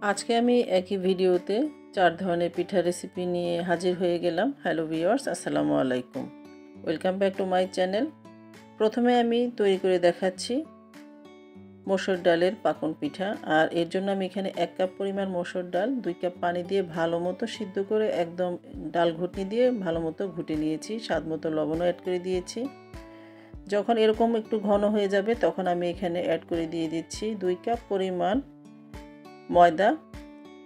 আজকে আমি একই ভিডিওতে 4 ধরনের পিঠা রেসিপি নিয়ে হাজির হয়ে গেলাম। হ্যালো ভিউয়ার্স, আসসালামু আলাইকুম। Welcome back to my channel. প্রথমে আমি তৈরি করে দেখাচ্ছি মসুর ডালের পাকন পিঠা। আর এর জন্য আমি এখানে 1 কাপ পরিমাণ মসুর ডাল 2 কাপ পানি দিয়ে ভালো মতো সিদ্ধ করে একদম ডাল ঘুটনি দিয়ে ভালো মতো ঘুটে নিয়েছি। স্বাদ মতো লবণও অ্যাড করে দিয়েছি। যখন এরকম একটু ঘন হয়ে যাবে তখন আমি এখানে অ্যাড করে দিয়ে দিচ্ছি 2 কাপ পরিমাণ ময়দা।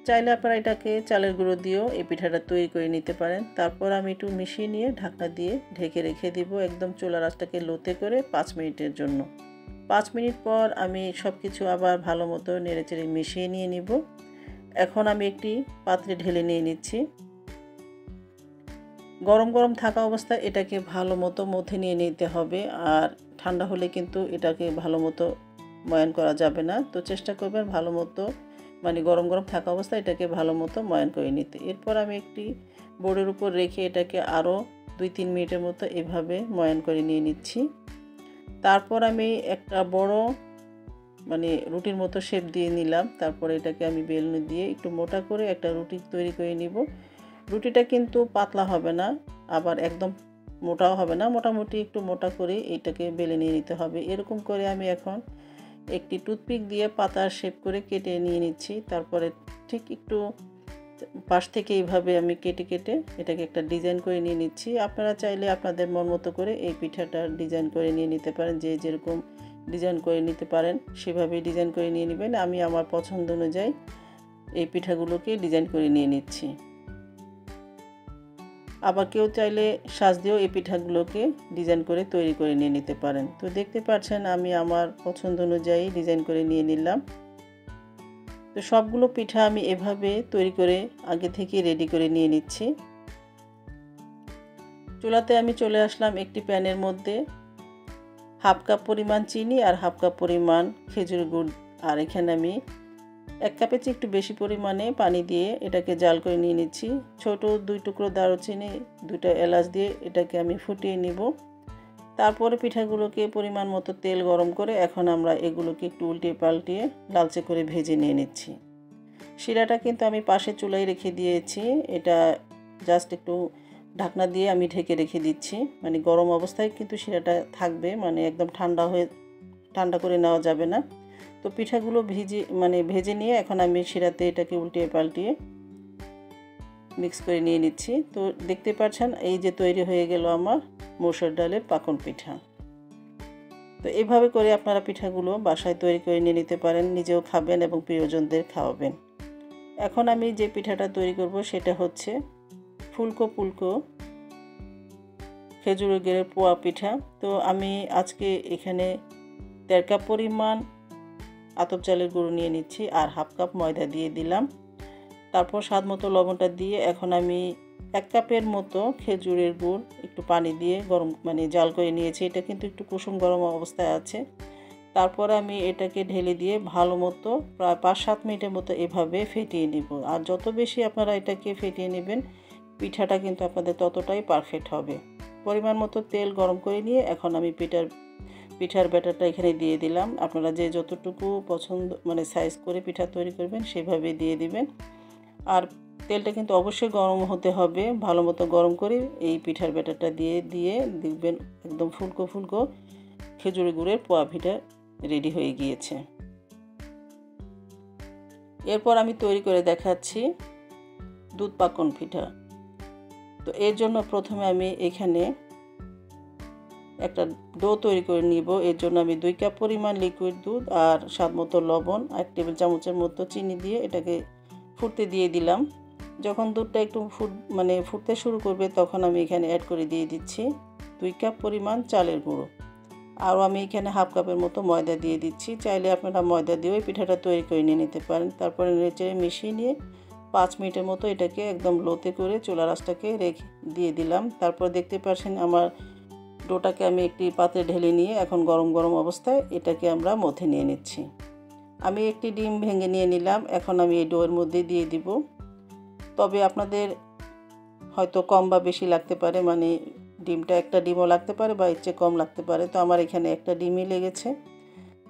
চাইলে আপনারা এটাকে চালের গুঁড়ো দিয়েও এই পিঠাটা তৈরি করে নিতে পারেন। তারপর আমি একটু মিশিয়ে নিয়ে ঢাকনা দিয়ে ঢেকে রেখে দিব একদম চুলার আঁচটাকে লোতে করে 5 মিনিটের জন্য। 5 মিনিট পর আমি সব কিছু আবার ভালো মতো নেড়েচেড়ে মিশিয়ে নিয়ে নিব। এখন আমি একটি পাত্রে ঢেলে নিয়ে নিচ্ছি। গরম গরম থাকা অবস্থায় এটাকে ভালো মতো মথে নিয়ে নিতে হবে। আর ঠান্ডা হলে কিন্তু এটাকে ভালো মতো ময়ান করা যাবে না। তো চেষ্টা করবেন ভালো মতো গরম গরম থাকা অবস্থায় এটাকে ভালো মতো ময়ান করে নিতে। এরপর আমি একটি বোর্ডের উপর রেখে এটাকে আরও 2-3 মিনিটের মতো এভাবে ময়ান করে নিয়ে নিচ্ছি। তারপর আমি একটা বড় রুটির মতো শেপ দিয়ে নিলাম। তারপর এটাকে আমি বেলুনি দিয়ে একটু মোটা করে একটা রুটি তৈরি করে নিব। রুটিটা কিন্তু পাতলা হবে না, আবার একদম মোটাও হবে না, মোটামুটি একটু মোটা করে এইটাকে বেলে নিয়ে নিতে হবে। এরকম করে আমি এখন একটি টুথপিক দিয়ে পাতার শেপ করে কেটে নিয়ে নিচ্ছি। তারপরে ঠিক একটু পাশ থেকে এইভাবে আমি কেটে কেটে এটাকে একটা ডিজাইন করে নিয়ে নিচ্ছি। আপনারা চাইলে আপনাদের মন মতো করে এই পিঠাটার ডিজাইন করে নিয়ে নিতে পারেন। যে যেরকম ডিজাইন করে নিতে পারেন সেভাবেই ডিজাইন করে নিয়ে নেবেন। আমি আমার পছন্দ অনুযায়ী এই পিঠাগুলোকে ডিজাইন করে নিয়ে নিচ্ছি। আবার কেউ চাইলে সাজ দিয়েও এই পিঠাগুলোকে ডিজাইন করে তৈরি করে নিয়ে নিতে পারেন। তো দেখতে পাচ্ছেন আমি আমার পছন্দ অনুযায়ী ডিজাইন করে নিয়ে নিলাম। তো সবগুলো পিঠা আমি এভাবে তৈরি করে আগে থেকে রেডি করে নিয়ে নিচ্ছি। চুলাতে আমি চলে আসলাম একটি প্যানের মধ্যে 1/2 কাপ পরিমাণ চিনি আর 1/2 কাপ পরিমাণ খেজুর গুড়, আর এখানে আমি 1 কাপের চেয়ে একটু বেশি পরিমাণে পানি দিয়ে এটাকে জাল করে নিয়ে নিচ্ছি। ছোট 2 টুকরো দারুচিনি, 2টা এলাচ দিয়ে এটাকে আমি ফুটিয়ে নিব। তারপরে পিঠাগুলোকে পরিমাণ মতো তেল গরম করে এখন আমরা এগুলোকে একটু উল্টিয়ে পাল্টিয়ে লালচে করে ভেজে নিয়ে নিচ্ছি। শিরাটা কিন্তু আমি পাশে চুলায় রেখে দিয়েছি। এটা জাস্ট একটু ঢাকনা দিয়ে আমি ঢেকে রেখে দিচ্ছি। গরম অবস্থায় কিন্তু শিরাটা থাকবে, একদম ঠান্ডা করে নেওয়া যাবে না। তো পিঠাগুলো ভেজে নিয়ে এখন আমি শিরাতে এটাকে উল্টিয়ে পাল্টিয়ে মিক্স করে নিয়ে নিচ্ছি। তো দেখতে পাচ্ছেন এই যে তৈরি হয়ে গেল আমার মসুর ডালের পাকন পিঠা। তো এইভাবে করে আপনারা পিঠাগুলো বাসায় তৈরি করে নিয়ে নিতে পারেন, নিজেও খাবেন এবং প্রিয়জনদের খাওয়াবেন। এখন আমি যে পিঠাটা তৈরি করব সেটা হচ্ছে ফুলকো পুলকো খেজুরের গুড়ের পোয়া পিঠা। তো আমি আজকে এখানে 1.5 কাপ পরিমাণ আতপ চালের গুঁড়ো নিয়ে নিচ্ছি আর 1/2 কাপ ময়দা দিয়ে দিলাম। তারপর স্বাদ মতো লবণটা দিয়ে এখন আমি 1 কাপের মতো খেজুরের গুড় একটু পানি দিয়ে গরম জাল করে নিয়েছি। এটা কিন্তু একটু কুসুম গরম অবস্থায় আছে। তারপর আমি এটাকে ঢেলে দিয়ে ভালো মতো প্রায় 5-7 মিনিটের মতো এভাবে ফেটিয়ে নিব। আর যত বেশি আপনারা এটাকে ফেটিয়ে নেবেন পিঠাটা কিন্তু আপনাদের ততটাই পারফেক্ট হবে। পরিমাণ মতো তেল গরম করে নিয়ে এখন আমি পিঠার ব্যাটারটা এখানে দিয়ে দিলাম। আপনারা যে যতটুকু পছন্দ সাইজ করে পিঠা তৈরি করবেন সেভাবে দিয়ে দিবেন। আর তেলটা কিন্তু অবশ্যই গরম হতে হবে। ভালো মতো গরম করে এই পিঠার ব্যাটারটা দিয়ে দেখবেন একদম ফুলকো ফুলকো খেজুরের গুড়ের পোয়া পিঠা রেডি হয়ে গিয়েছে। এরপর আমি তৈরি করে দেখাচ্ছি দুধ পাকন পিঠা। তো এর জন্য প্রথমে আমি এখানে একটা ডো তৈরি করে নিব। এর জন্য আমি 2 কাপ পরিমাণ লিকুইড দুধ আর স্বাদ মতো লবণ, 1 টেবিল চামচের মতো চিনি দিয়ে এটাকে ফুটতে দিয়ে দিলাম। যখন দুধটা একটু ফুটতে শুরু করবে তখন আমি এখানে অ্যাড করে দিয়ে দিচ্ছি 2 কাপ পরিমাণ চালের গুঁড়ো। আর আমি এখানে 1/2 কাপের মতো ময়দা দিয়ে দিচ্ছি। চাইলে আপনারা ময়দা দিয়েও এই পিঠাটা তৈরি করে নিয়ে নিতে পারেন। তারপরে নেড়েচেড়ে মিশিয়ে নিয়ে 5 মিনিটের মতো এটাকে একদম লোতে করে চুলার আঁচটাকে রেখে দিয়ে দিলাম। তারপর দেখতে পাচ্ছেন আমার ডোটাকে আমি একটি পাত্রে ঢেলে নিয়ে এখন গরম গরম অবস্থায় এটাকে আমরা মথে নিয়ে নিচ্ছি। আমি একটি ডিম ভেঙে নিয়ে নিলাম। এখন আমি এই ডোয়ের মধ্যে দিয়ে দিব। তবে আপনাদের হয়তো কম বা বেশি লাগতে পারে, ডিমটা একটা ডিমও লাগতে পারে বা এর চেয়ে কম লাগতে পারে। তো আমার এখানে একটা ডিমই লেগেছে।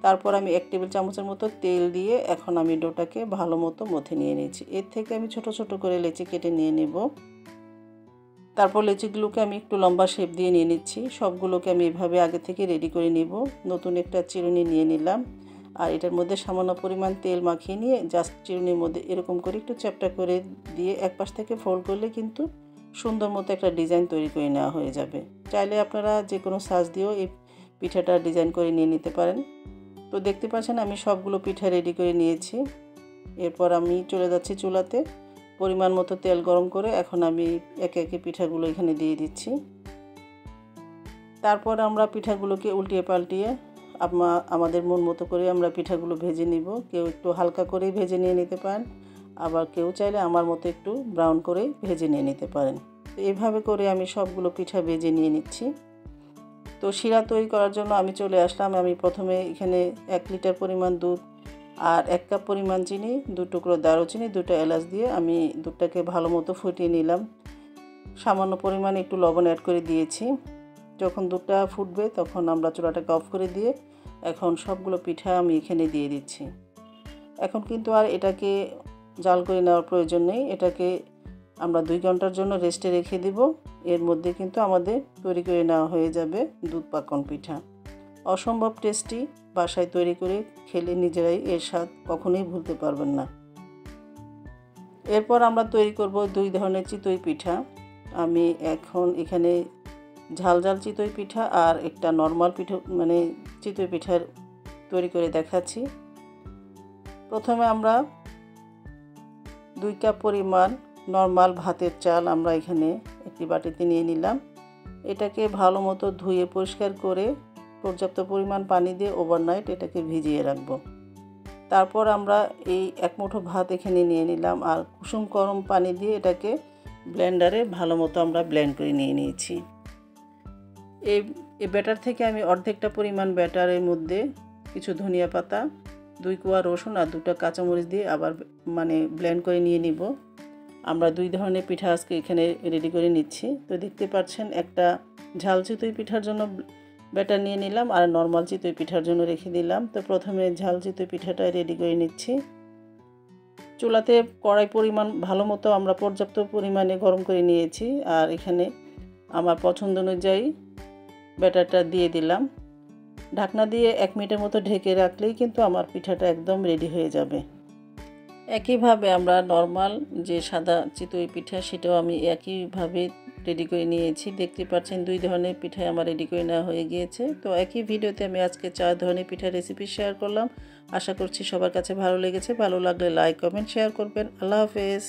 তারপর আমি 1 টেবিল চামচের মতো তেল দিয়ে এখন আমি ডোটাকে ভালো মতো মথে নিয়ে নিয়েছি। এর থেকে আমি ছোট ছোট করে লেচি কেটে নিয়ে নেব। তারপর লেচিগুলোকে আমি একটু লম্বা শেপ দিয়ে নিয়ে নিচ্ছি। সবগুলোকে আমি এভাবে আগে থেকে রেডি করে নিব। নতুন একটা চিরুনি নিয়ে নিলাম আর এটার মধ্যে সামান্য পরিমাণ তেল মাখিয়ে নিয়ে জাস্ট চিরুনির মধ্যে এরকম করে একটু চ্যাপটা করে দিয়ে এক পাশ থেকে ফোল্ড করলে কিন্তু সুন্দর মতো একটা ডিজাইন তৈরি করে নেওয়া হয়ে যাবে। চাইলে আপনারা যে কোনো সাজ দিয়েও এই পিঠাটা ডিজাইন করে নিয়ে নিতে পারেন। তো দেখতে পাচ্ছেন আমি সবগুলো পিঠা রেডি করে নিয়েছি। এরপর আমি চলে যাচ্ছি চুলাতে। পরিমাণ মতো তেল গরম করে এখন আমি একে একে পিঠাগুলো এখানে দিয়ে দিচ্ছি। তারপর আমরা পিঠাগুলোকে উল্টিয়ে পাল্টিয়ে আমাদের মন মতো করে আমরা পিঠাগুলো ভেজে নিব। কেউ একটু হালকা করে ভেজে নিয়ে নিতে পারেন, আবার কেউ চাইলে আমার মতো একটু ব্রাউন করে ভেজে নিয়ে নিতে পারেন। তো এইভাবে করে আমি সবগুলো পিঠা ভেজে নিয়ে নিচ্ছি। তো শিরা তৈরি করার জন্য আমি চলে আসলাম। আমি প্রথমে এখানে 1 লিটার পরিমাণ দুধ আর 1 কাপ পরিমাণ চিনি, 2 টুকরো দারুচিনি, 2টা এলাচ দিয়ে আমি দুধটাকে ভালো মতো ফুটিয়ে নিলাম। সামান্য পরিমাণে একটু লবণ অ্যাড করে দিয়েছি। যখন দুধটা ফুটবে তখন আমরা চুলাটাকে অফ করে দিয়ে এখন সবগুলো পিঠা আমি এখানে দিয়ে দিচ্ছি। এখন কিন্তু আর এটাকে জাল করে নেওয়ার প্রয়োজন নেই। এটাকে আমরা 2 ঘন্টার জন্য রেস্টে রেখে দিব। এর মধ্যে কিন্তু আমাদের তৈরি করে নেওয়া হয়ে যাবে দুধ পাকন পিঠা। অসম্ভব টেস্টি, বাসায় তৈরি করে খেলে নিজেরাই এর স্বাদ কখনোই ভুলতে পারবেন না। এরপর আমরা তৈরি করব 2 ধরনের চিতই পিঠা। আমি এখন এখানে ঝাল ঝাল চিতই পিঠা আর একটা নর্মাল পিঠা মানে চিতই পিঠার তৈরি করে দেখাচ্ছি। প্রথমে আমরা 2 কাপ পরিমাণ নর্মাল ভাতের চাল আমরা এখানে একটি বাটিতে নিয়ে নিলাম। এটাকে ভালো মতো ধুয়ে পরিষ্কার করে পর্যাপ্ত পরিমাণ পানি দিয়ে ওভারনাইট এটাকে ভিজিয়ে রাখব। তারপর আমরা এই 1 মুঠো ভাত এখানে নিয়ে নিলাম আর কুসুম গরম পানি দিয়ে এটাকে ব্লেন্ডারে ভালো মতো আমরা ব্লেন্ড করে নিয়ে নিয়েছি। এই ব্যাটার থেকে আমি অর্ধেকটা পরিমাণ ব্যাটারের মধ্যে কিছু ধনিয়া পাতা, 2 কোয়া রসুন আর 2টা কাঁচামরিচ দিয়ে আবার ব্লেন্ড করে নিয়ে নিব। আমরা 2 ধরনের পিঠা আজকে এখানে রেডি করে নিচ্ছি। তো দেখতে পাচ্ছেন একটা ঝাল চিতই পিঠার জন্য ব্যাটার নিয়ে নিলাম আর নর্মাল চিতই পিঠার জন্য রেখে দিলাম। তো প্রথমে ঝাল চিতই পিঠাটা রেডি করে নিচ্ছি। চুলাতে কড়াই পরিমাণ ভালো মতো আমরা পর্যাপ্ত পরিমাণে গরম করে নিয়েছি আর এখানে আমার পছন্দ অনুযায়ী ব্যাটারটা দিয়ে দিলাম। ঢাকনা দিয়ে 1 মিনিটের মতো ঢেকে রাখলেই কিন্তু আমার পিঠাটা একদম রেডি হয়ে যাবে। একইভাবে আমরা নর্মাল যে সাদা চিতই পিঠা সেটাও আমি একইভাবে রেডি করে নিয়েছি। দেখতে পাচ্ছেন 2 ধরনের পিঠাই আমার রেডি করে নেওয়া হয়ে গিয়েছে। তো একই ভিডিওতে আমি আজকে 4 ধরনের পিঠার রেসিপি শেয়ার করলাম। আশা করছি সবার কাছে ভালো লেগেছে। ভালো লাগলে লাইক, কমেন্ট, শেয়ার করবেন। আল্লাহ হাফেজ।